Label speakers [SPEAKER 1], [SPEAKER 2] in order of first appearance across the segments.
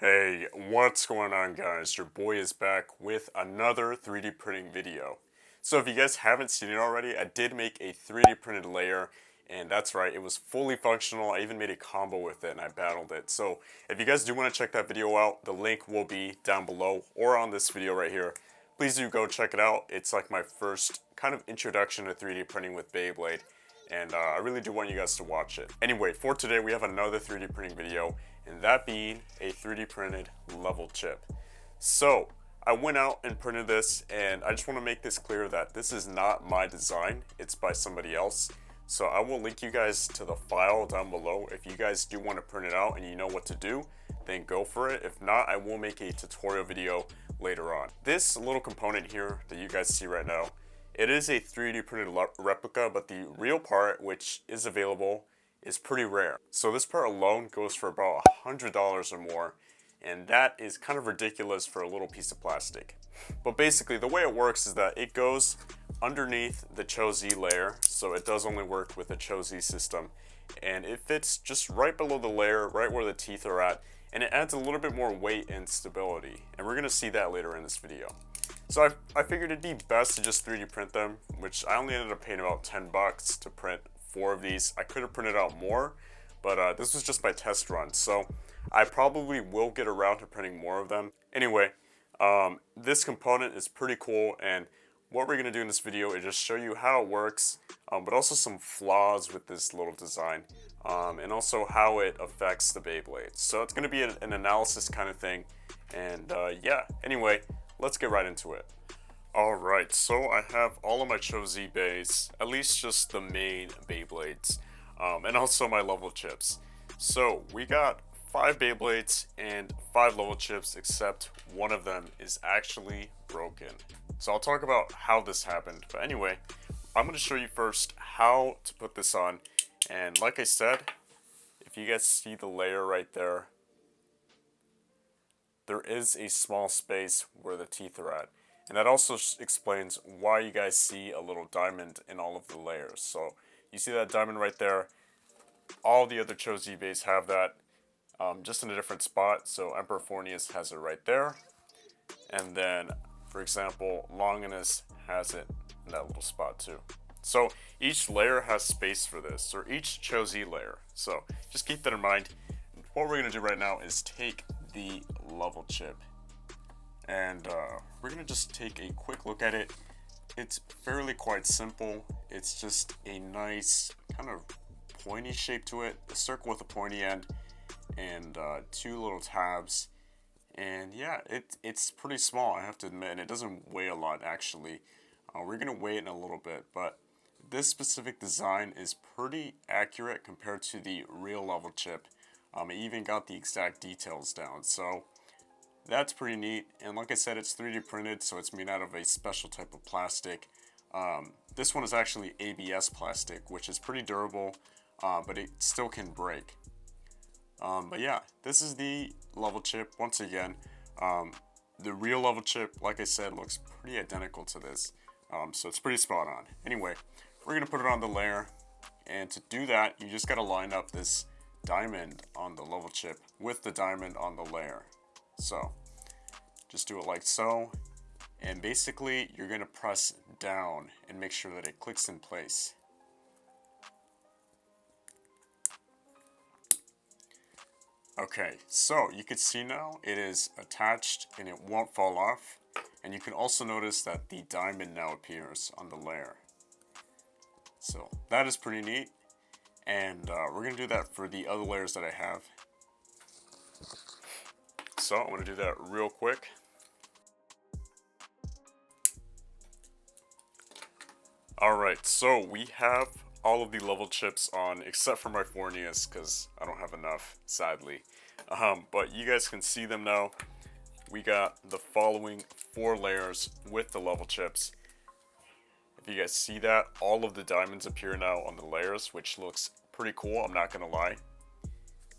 [SPEAKER 1] Hey, what's going on, guys? Your boy is back with another 3D printing video. So if you guys haven't seen it already, I did make a 3D printed layer, and that's right, it was fully functional. I even made a combo with it and I battled it. So if you guys do want to check that video out, the link will be down below or on this video right here. Please do go check it out. It's like my first kind of introduction to 3D printing with Beyblade, and I really do want you guys to watch it. Anyway, for today we have another 3D printing video, and that being a 3D printed level chip. So I went out and printed this, and I just want to make this clear that this is not my design, it's by somebody else. So I will link you guys to the file down below. If you guys do want to print it out and you know what to do, then go for it. If not, I will make a tutorial video later on. This little component here that you guys see right now, it is a 3D printed replica, but the real part, which is available, is pretty rare. So this part alone goes for about $100 or more, and that is kind of ridiculous for a little piece of plastic. But basically the way it works is that it goes underneath the Cho-Z layer, so it does only work with the Cho-Z system, and it fits just right below the layer, right where the teeth are at, and it adds a little bit more weight and stability, and we're going to see that later in this video. So I figured it'd be best to just 3D print them, which I only ended up paying about 10 bucks to print 4 of these. I could have printed out more, but this was just my test run, so I probably will get around to printing more of them. Anyway, this component is pretty cool, and what we're going to do in this video is just show you how it works, but also some flaws with this little design, and also how it affects the Beyblade. So it's going to be an analysis kind of thing, and yeah, anyway, let's get right into it. Alright, so I have all of my Cho-Z bays, at least just the main Beyblades, and also my level chips. So we got 5 Beyblades and 5 level chips, except one of them is actually broken. So I'll talk about how this happened, but anyway, I'm going to show you first how to put this on, and like I said, if you guys see the layer right there, there is a small space where the teeth are at. And that also explains why you guys see a little diamond in all of the layers. So you see that diamond right there. All the other Cho-Z bays have that, just in a different spot. So Emperor Fornius has it right there. And then, for example, Longinus has it in that little spot too. So each layer has space for this, or each Cho-Z layer. So just keep that in mind. What we're going to do right now is take the level chip, and we're going to just take a quick look at it. It's fairly quite simple. It's just a nice kind of pointy shape to it, a circle with a pointy end, and 2 little tabs. And yeah, it's pretty small, I have to admit, and it doesn't weigh a lot actually. We're going to weigh it in a little bit, but this specific design is pretty accurate compared to the real level chip. I even got the exact details down, so that's pretty neat. And like I said, it's 3D printed, so it's made out of a special type of plastic. This one is actually ABS plastic, which is pretty durable, but it still can break. But yeah, this is the level chip. Once again, the real level chip, like I said, looks pretty identical to this, so it's pretty spot on. Anyway, we're going to put it on the layer, and to do that, you just got to line up this diamond on the level chip with the diamond on the layer. So just do it like so, and basically you're going to press down and make sure that it clicks in place. Okay, so you can see now it is attached and it won't fall off, and you can also notice that the diamond now appears on the layer. So that is pretty neat. And we're going to do that for the other layers that I have. So I'm going to do that real quick. Alright, so we have all of the level chips on, except for my Fornius, because I don't have enough, sadly. But you guys can see them now. We got the following 4 layers with the level chips. If you guys see that, all of the diamonds appear now on the layers, which looks pretty cool, I'm not gonna lie.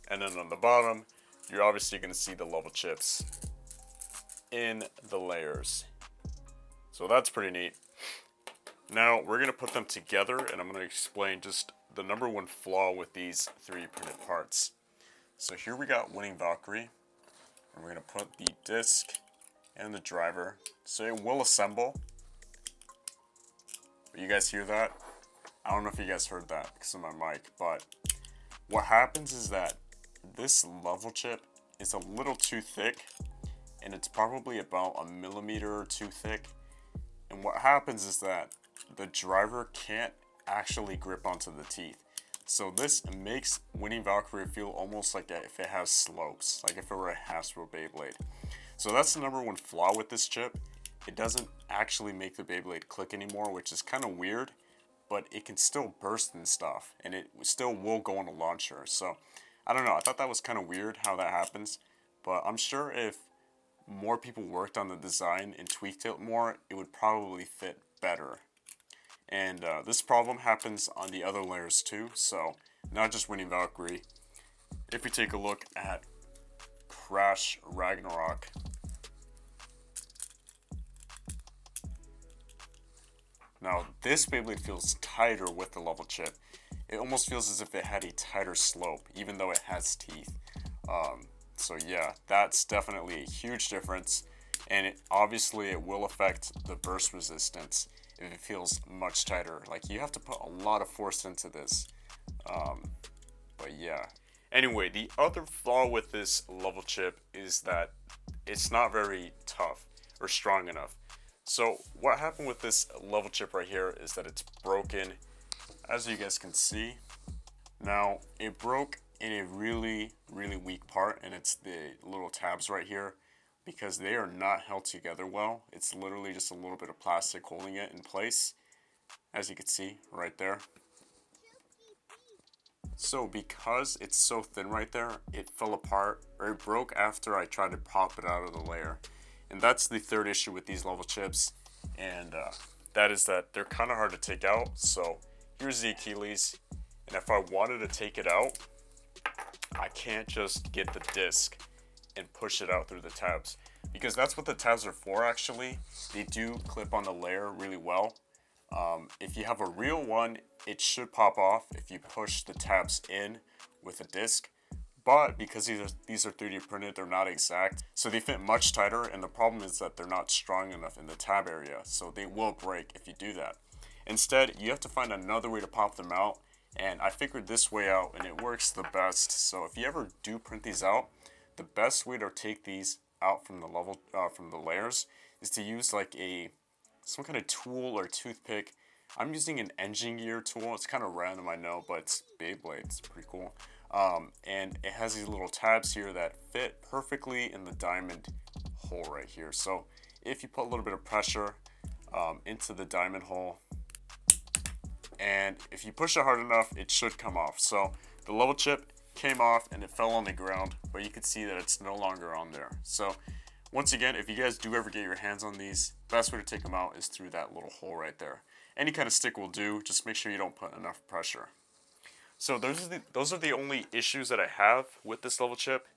[SPEAKER 1] And then on the bottom, you're obviously gonna see the level chips in the layers. So that's pretty neat. Now we're gonna put them together, and I'm gonna explain just the number one flaw with these 3D printed parts. So here we got Winning Valkyrie. And we're going to put the disc and the driver. So it will assemble. But you guys hear that? I don't know if you guys heard that because of my mic, but what happens is that this level chip is a little too thick, and it's probably about 1 millimeter or 2 thick. And what happens is that the driver can't actually grip onto the teeth. So this makes Winning Valkyrie feel almost like if it has slopes, like if it were a Hasbro Beyblade. So that's the #1 flaw with this chip. It doesn't actually make the Beyblade click anymore, which is kind of weird, but it can still burst and stuff, and it still will go on a launcher. So I don't know, I thought that was kind of weird how that happens, but I'm sure if more people worked on the design and tweaked it more, it would probably fit better. And this problem happens on the other layers too, so not just Winning Valkyrie. If we take a look at Crash Ragnarok, now this Beyblade feels tighter with the level chip. It almost feels as if it had a tighter slope, even though it has teeth. So yeah, that's definitely a huge difference, and obviously it will affect the burst resistance if it feels much tighter. Like, you have to put a lot of force into this. But yeah. Anyway, the other flaw with this level chip is that it's not very tough or strong enough. So what happened with this level chip right here is that it's broken, as you guys can see. Now, it broke in a really weak part, and it's the little tabs right here, because they are not held together well. It's literally just a little bit of plastic holding it in place, as you can see right there. So because it's so thin right there, it fell apart, or it broke after I tried to pop it out of the layer. And that's the third issue with these level chips, and that is that they're kind of hard to take out. So here's the Achilles, and if I wanted to take it out, I can't just get the disc and push it out through the tabs, because that's what the tabs are for. Actually, they do clip on the layer really well. If you have a real one, it should pop off if you push the tabs in with a disc, but because these are 3D printed, they're not exact, so they fit much tighter, and the problem is that they're not strong enough in the tab area, so they will break if you do that. Instead, you have to find another way to pop them out, and I figured this way out, and it works the best. So if you ever do print these out, the best way to take these out from the layers is to use like some kind of tool or toothpick. I'm using an engine gear tool. It's kind of random, I know, but it's Beyblade. It's pretty cool. And it has these little tabs here that fit perfectly in the diamond hole right here. So if you put a little bit of pressure into the diamond hole, and if you push it hard enough, it should come off. So the level chip came off and it fell on the ground, but you can see that it's no longer on there. So once again, if you guys do ever get your hands on these, best way to take them out is through that little hole right there. Any kind of stick will do, just make sure you don't put enough pressure. So those are the only issues that I have with this level chip.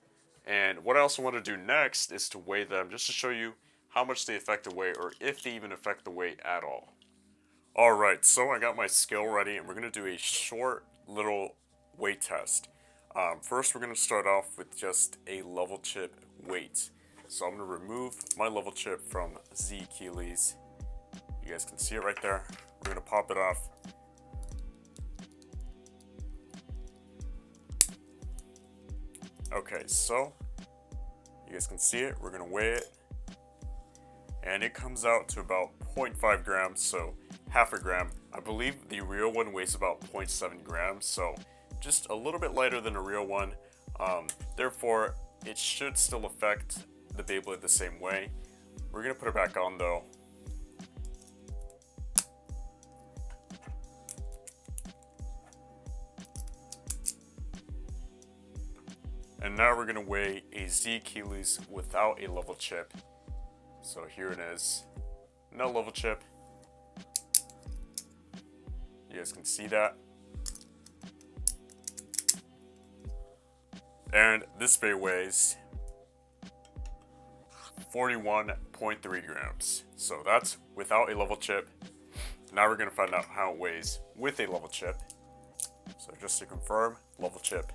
[SPEAKER 1] And what I also want to do next is to weigh them, just to show you how much they affect the weight, or if they even affect the weight at all. Alright, so I got my scale ready, and we're going to do a short little weight test. First, we're going to start off with just a level chip weight. So I'm going to remove my level chip from Z Achilles. You guys can see it right there. We're going to pop it off. Okay, so you guys can see it. We're going to weigh it. And it comes out to about 0.5 grams, so half a gram. I believe the real one weighs about 0.7 grams, so just a little bit lighter than a real one. Therefore, it should still affect the Beyblade the same way. We're going to put it back on though. And now we're going to weigh a Z Achilles without a level chip. So here it is. No level chip. You guys can see that. And this bay weighs 41.3 grams. So that's without a level chip. Now we're going to find out how it weighs with a level chip. So just to confirm, level chip.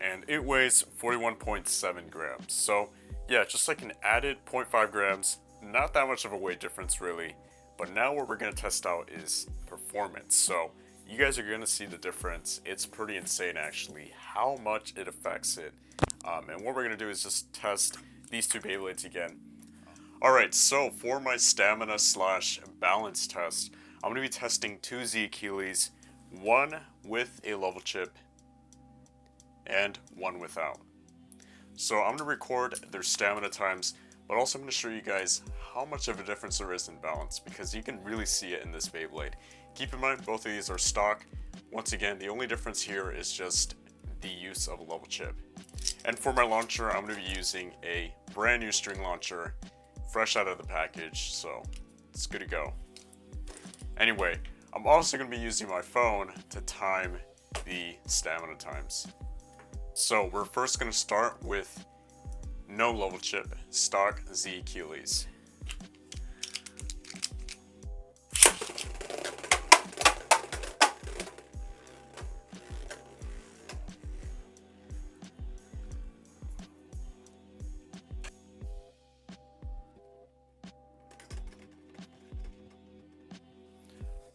[SPEAKER 1] And and it weighs 41.7 grams. So yeah, just like an added 0.5 grams, not that much of a weight difference really. But now what we're going to test out is performance. So you guys are going to see the difference. It's pretty insane actually how much it affects it. And what we're going to do is just test these two Beyblades again. Alright, so for my stamina slash balance test, I'm going to be testing two Z Achilles, one with a level chip and one without. So I'm going to record their stamina times, but also I'm going to show you guys how much of a difference there is in balance, because you can really see it in this Beyblade. Keep in mind both of these are stock. Once again, the only difference here is just the use of a level chip. And for my launcher, I'm going to be using a brand new string launcher, fresh out of the package, so it's good to go. Anyway, I'm also going to be using my phone to time the stamina times. So we're first going to start with no level chip, stock Z Achilles.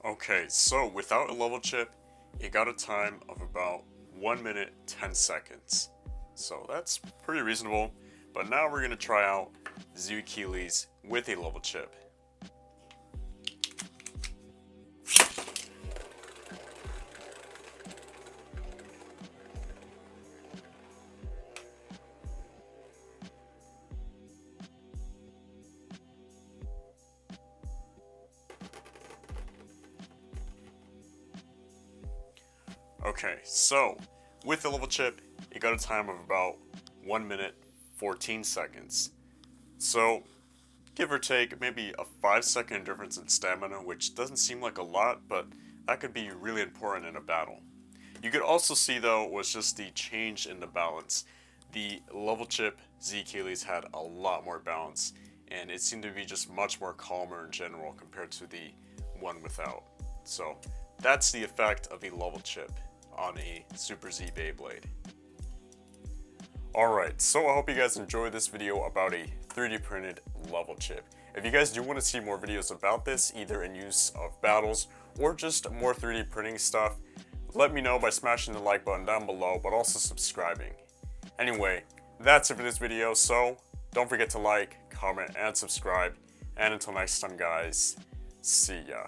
[SPEAKER 1] Okay, so without a level chip, it got a time of about 1 minute 10 seconds. So that's pretty reasonable. But now we're going to try out Z Achilles with a level chip. Okay, so with the level chip, it got a time of about 1 minute 14 seconds. So give or take maybe a 5-second difference in stamina, which doesn't seem like a lot, but that could be really important in a battle. You could also see though was just the change in the balance. The level chip Z Achilles had a lot more balance, and it seemed to be just much more calmer in general compared to the one without. So that's the effect of a level chip on a Super Z Beyblade. Alright, so I hope you guys enjoyed this video about a 3D printed level chip. If you guys do want to see more videos about this, either in use of battles or just more 3D printing stuff, let me know by smashing the like button down below, but also subscribing. Anyway, that's it for this video, so don't forget to like, comment, and subscribe. And until next time guys, see ya.